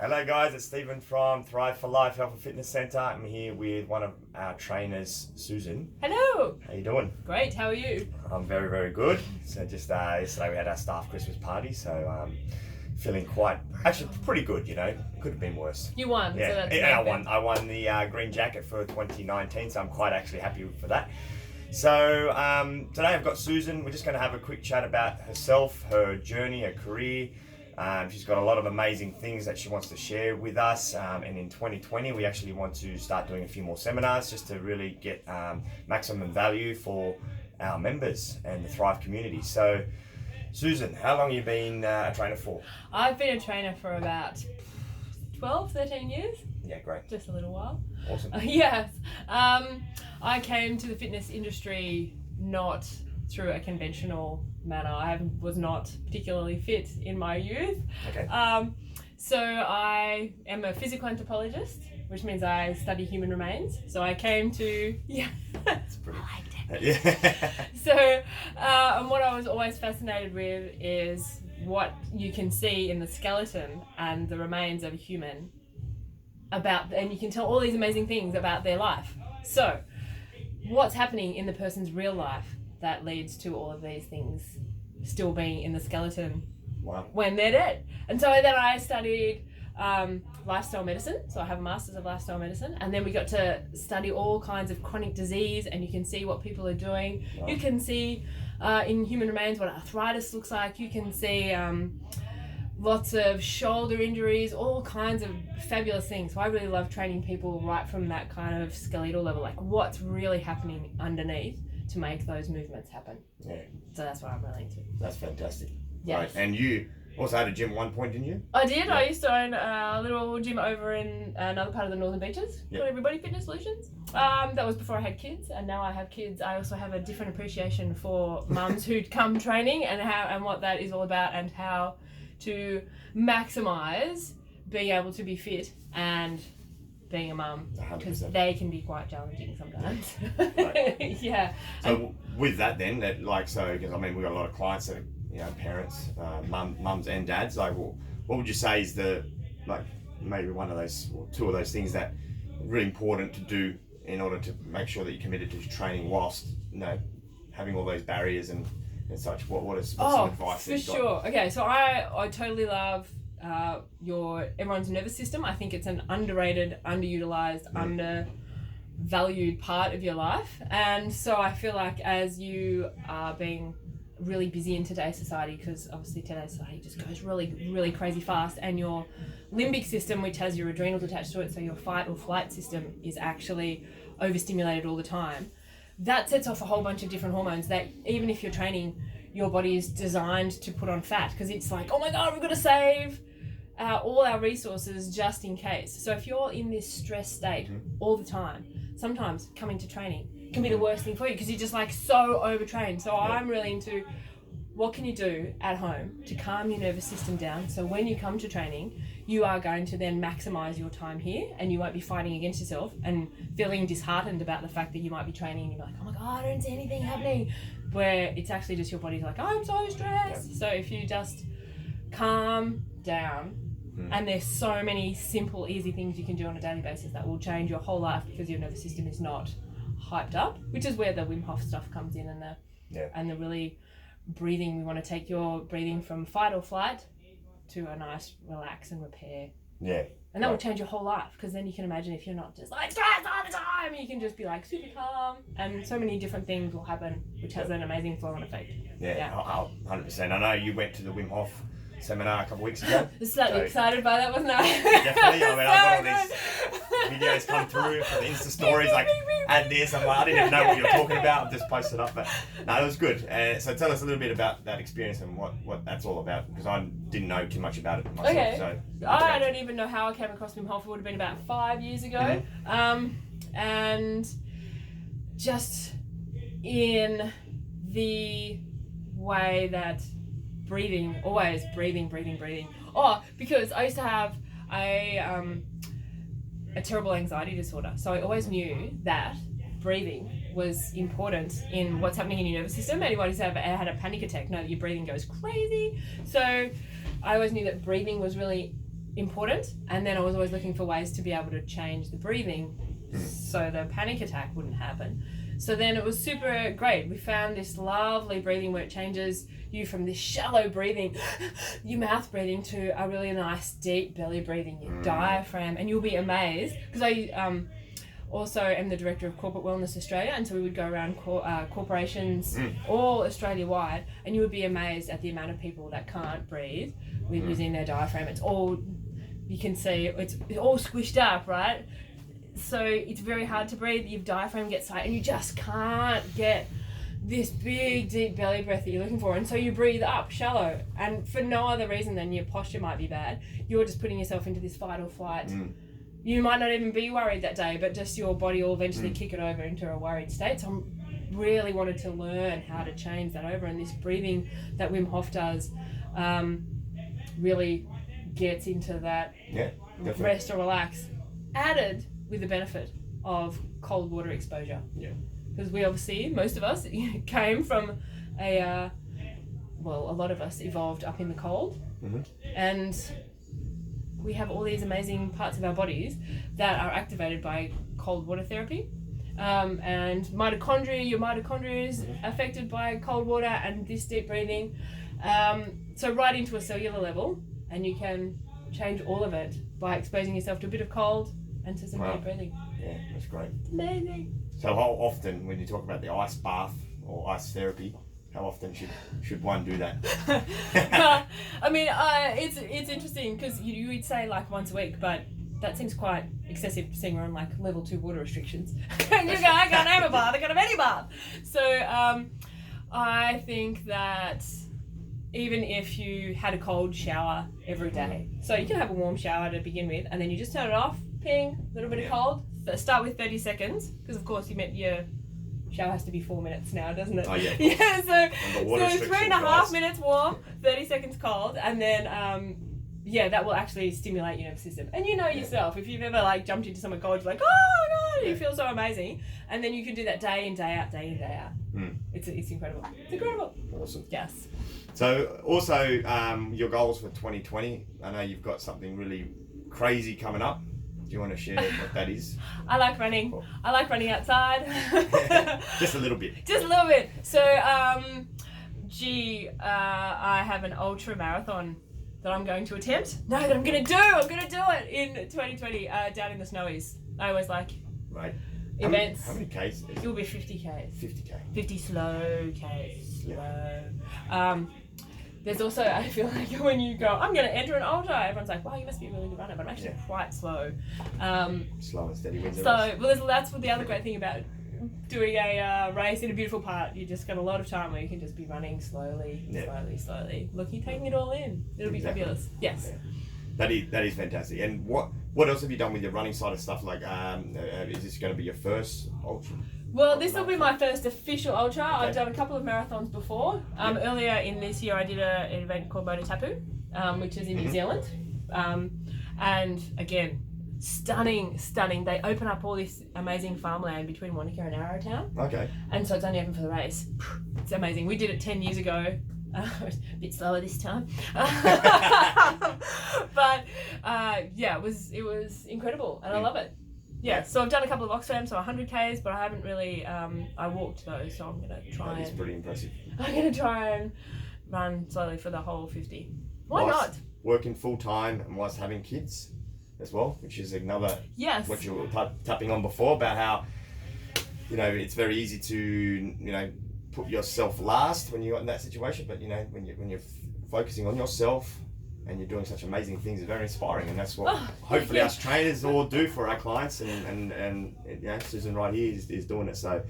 Hello guys, it's Stephen from Thrive for Life Health and Fitness Centre. I'm here with one of our trainers, Susan. Hello. How you doing? Great, how are you? I'm very, very good. So just yesterday we had our staff Christmas party, so feeling actually pretty good, you know. Could have been worse. You won, Yeah, so that's I won the green jacket for 2019, so I'm quite actually happy for that. So today I've got Susan. We're just going to have a quick chat about herself, her journey, her career. She's got a lot of amazing things that she wants to share with us, and in 2020 we actually want to start doing a few more seminars just to really get maximum value for our members and the Thrive community. So Susan, how long have you been a trainer for? I've been a trainer for about 12, 13 years. Yeah, great. Just a little while. Awesome. Yes. I came to the fitness industry not through a conventional manner. I was not particularly fit in my youth. Okay. So I am a physical anthropologist, which means I study human remains. So I came to, That's pretty. I liked it. Yeah. So, and what I was always fascinated with is what you can see in the skeleton and the remains of a human and you can tell all these amazing things about their life. So, what's happening in the person's real life that leads to all of these things still being in the skeleton Wow. when they're dead? And so then I studied lifestyle medicine. So I have a master's of lifestyle medicine, and then we got to study all kinds of chronic disease, and you can see what people are doing. Wow. You can see in human remains what arthritis looks like. You can see lots of shoulder injuries, all kinds of fabulous things. So I really love training people right from that kind of skeletal level, like what's really happening underneath to make those movements happen. Yeah. So that's what I'm really into. That's fantastic. Yes. Right. And you also had a gym at one point, didn't you? I did. Yeah. I used to own a little gym over in another part of the Northern Beaches Yep. called Everybody Fitness Solutions. That was before I had kids, and now I have kids. I also have a different appreciation for mums who come training and what that is all about, and how to maximise being able to be fit and being a mum, because 100%. they can be quite challenging sometimes. Right. Yeah. So with that then, because I mean we've got a lot of clients that are, you know, parents, mums and dads. Like, well, what would you say is maybe one of those or two of those things that are really important to do in order to make sure that you're committed to training whilst, you know, having all those barriers and such? What's some advice that for you've got? sure. Okay, so I totally love everyone's nervous system. I think it's an underrated, underutilized, undervalued part of your life. And so I feel like as you are being really busy in today's society, because obviously today's society just goes really, really crazy fast, and your limbic system, which has your adrenals attached to it, so your fight or flight system, is actually overstimulated all the time. That sets off a whole bunch of different hormones that even if you're training, your body is designed to put on fat, because it's like, oh my God, we've got to save all our resources just in case. So if you're in this stress state all the time, sometimes coming to training can be the worst thing for you, because you're just like so overtrained. So I'm really into what can you do at home to calm your nervous system down, so when you come to training, you are going to then maximize your time here, and you won't be fighting against yourself and feeling disheartened about the fact that you might be training and you're like, oh my God, I don't see anything happening, where it's actually just your body's like, I'm so stressed. Yep. So if you just calm down, and there's so many simple, easy things you can do on a daily basis that will change your whole life, because your nervous system is not hyped up, which is where the Wim Hoff stuff comes in, and the really breathing. We want to take your breathing from fight or flight to a nice relax and repair. Yeah. And that will change your whole life, because then you can imagine if you're not just like stressed all the time, you can just be like super calm, and so many different things will happen, which has an amazing flow-on effect. Yeah. 100%. I know you went to the Wim Hof seminar a couple of weeks ago. Slightly excited by that, wasn't I? Definitely. I mean, I got all these videos come through for the Insta stories, like, add this. I'm like, I didn't even know what you were talking about. I've just posted up, but no, it was good. So tell us a little bit about that experience and what that's all about, because I didn't know too much about it myself. Okay. So I don't even know how I came across Wim Hof. It would have been about 5 years ago. And just in the way that always breathing. Oh, because I used to have a terrible anxiety disorder. So I always knew that breathing was important in what's happening in your nervous system. Anyone who's ever had a panic attack know that your breathing goes crazy. So I always knew that breathing was really important. And then I was always looking for ways to be able to change the breathing so the panic attack wouldn't happen. So then it was super great. We found this lovely breathing where it changes you from this shallow breathing, your mouth breathing, to a really nice deep belly breathing, your diaphragm, and you'll be amazed. Because I also am the director of Corporate Wellness Australia, and so we would go around corporations all Australia-wide, and you would be amazed at the amount of people that can't breathe with using their diaphragm. It's all, you can see, it's all squished up, right? So it's very hard to breathe. Your diaphragm gets tight and you just can't get this big, deep belly breath that you're looking for. And so you breathe up shallow, and for no other reason than your posture might be bad. You're just putting yourself into this fight or flight. You might not even be worried that day, but just your body will eventually kick it over into a worried state. So I really wanted to learn how to change that over, and this breathing that Wim Hoff does really gets into that rest or relax, added with the benefit of cold water exposure. Because we obviously, most of us, came from a lot of us evolved up in the cold, and we have all these amazing parts of our bodies that are activated by cold water therapy. And mitochondria, your mitochondria is affected by cold water and this deep breathing. So right into a cellular level, and you can change all of it by exposing yourself to a bit of cold and to some deep breathing. Yeah, that's great. It's amazing. So how often, when you talk about the ice bath or ice therapy, how often should one do that? I mean, it's interesting because you would say like once a week, but that seems quite excessive, seeing we're on like level 2 water restrictions. And you go, I can't have a bath, I can't have any bath. So I think that even if you had a cold shower every day, so you can have a warm shower to begin with, and then you just turn it off, ping, a little bit of cold. Start with 30 seconds, because of course you meant your shower has to be 4 minutes now, doesn't it? Oh yeah. Yeah, so 3.5 minutes minutes warm, 30 seconds cold, and then that will actually stimulate your nervous system. And you know yourself, if you've ever like jumped into somewhere cold, you're like, oh my god, you feel so amazing. And then you can do that day in, day out, day in, day out. It's incredible. It's incredible. Awesome. Yes. So also your goals for 2020. I know you've got something really crazy coming up. Do you want to share what that is? I like running. Cool. I like running outside. Just a little bit. Just a little bit. So, I have an ultra marathon that I'm going to attempt. No, that I'm going to do. I'm going to do it in 2020 down in the snowies. I always like events. How many Ks? It will be 50 Ks. 50K. 50 slow Ks. Slow. There's also, I feel like when you go, I'm going to enter an ultra, everyone's like, wow, you must be a really good runner, but I'm actually quite slow. Slow and steady wins the race. Well, that's what the other great thing about doing a race in a beautiful part. You just got a lot of time where you can just be running slowly, taking it all in. It'll be fabulous. Yes. Yeah. That is fantastic. And what else have you done with your running side of stuff? Like, is this going to be your first ultra? Well, this will be my first official ultra. Okay. I've done a couple of marathons before. Earlier in this year, I did an event called Moto Tapu, which is in New Zealand. And again, stunning. They open up all this amazing farmland between Wanaka and Arrowtown. Okay. And so it's only open for the race. It's amazing. We did it 10 years ago. A bit slower this time. But it was incredible, and I love it. Yeah, so I've done a couple of Oxfam, so 100 Ks, but I haven't really, I walked those, so I'm going to try That is pretty impressive. I'm going to try and run slowly for the whole 50. Why not? Working full time and whilst having kids as well, which is another, what you were tapping on before about how, it's very easy to, put yourself last when you're in that situation, but, when you're focusing on yourself, and you're doing such amazing things, it's very inspiring, and that's what hopefully us trainers all do for our clients, and Susan right here is doing it. So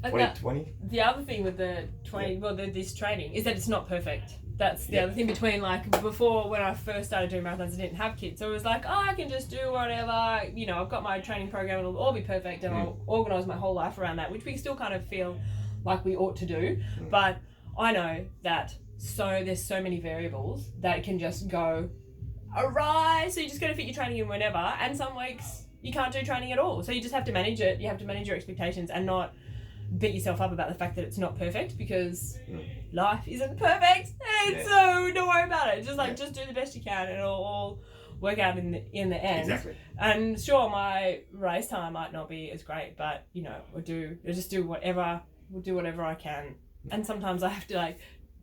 2020. The other thing with the 20, this training is that it's not perfect. That's the other thing between like before when I first started doing marathons, I didn't have kids, so it was like, I can just do whatever. I've got my training program, it'll all be perfect, and I'll organise my whole life around that, which we still kind of feel like we ought to do, but I know that. So there's so many variables that can just go awry. So you just got to fit your training in whenever. And some weeks you can't do training at all. So you just have to manage it. You have to manage your expectations and not beat yourself up about the fact that it's not perfect, because life isn't perfect. And so don't worry about it. Just do the best you can, and it'll all work out in the end. Exactly. And sure, my race time might not be as great, but you know, I'll just do whatever. We'll do whatever I can. And sometimes I have to, like,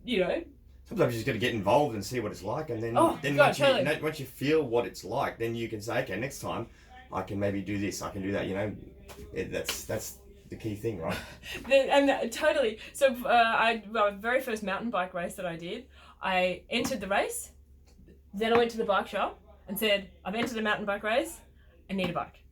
you know. Sometimes you just got to get involved and see what it's like, and then once you feel what it's like, then you can say, okay, next time I can maybe do this, I can do that. You know, that's the key thing, right? Totally. So my very first mountain bike race that I did, I entered the race, then I went to the bike shop and said, I've entered a mountain bike race, I need a bike.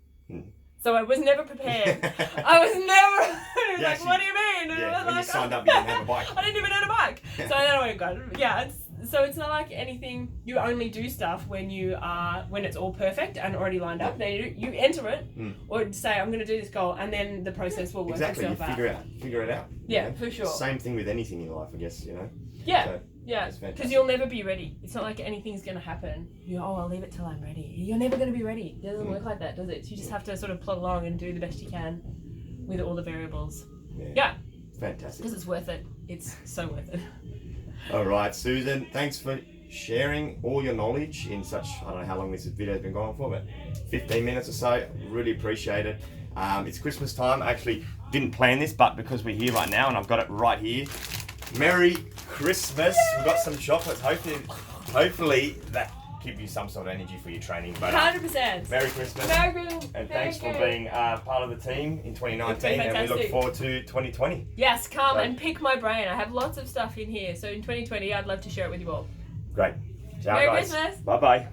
So I was never prepared. I was never like, what do you mean? Yeah, when you signed up, you didn't have a bike. I didn't even own a bike. So then I went, yeah. So it's not like anything. You only do stuff when it's all perfect and already lined up. Then you enter it or say, I'm going to do this goal, and then the process will work itself out. Figure it out. Yeah, for sure. Same thing with anything in life, I guess. You know. Yeah. So, yeah, because you'll never be ready. It's not like anything's going to happen. I'll leave it till I'm ready. You're never going to be ready. It doesn't work like that, does it? You just have to sort of plod along and do the best you can with all the variables. Yeah. Fantastic. Because it's worth it. It's so worth it. All right, Susan, thanks for sharing all your knowledge in such, I don't know how long this video's been going for, but 15 minutes or so. Really appreciate it. It's Christmas time. I actually didn't plan this, but because we're here right now and I've got it right here, Merry Christmas. We've got some chocolates. Hopefully that give you some sort of energy for your training. But 100%. Merry Christmas. Merry Christmas. And thanks for being part of the team in 2019. And we look forward to 2020. Yes, come and pick my brain. I have lots of stuff in here. So in 2020, I'd love to share it with you all. Great. Ciao, Merry guys. Christmas. Bye-bye.